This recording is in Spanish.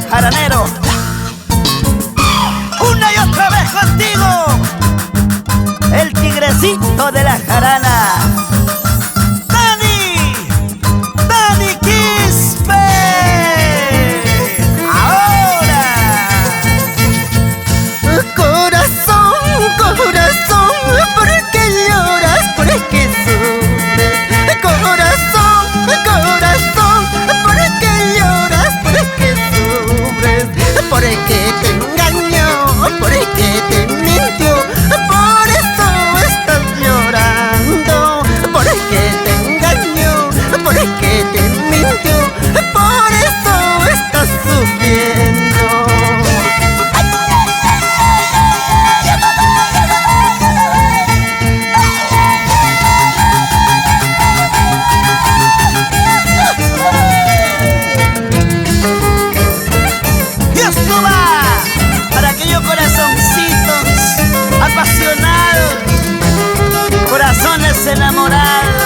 jaranero. Una y otra vez contigo, el tigrecito de la jarana. Dani Quispe. Ahora. Corazón, corazón, ¿por qué lloras? ¿Por qué sufres? Corazón, corazón, ¿por qué lloras? ¿Por qué sufres? ¿Por qué te engañó? ¿Por qué te mintió? Por eso estás llorando. ¿Por qué te engañó? ¿Por qué te mintió? Por eso estás sufriendo. Para aquellos corazoncitos apasionados, corazones enamorados.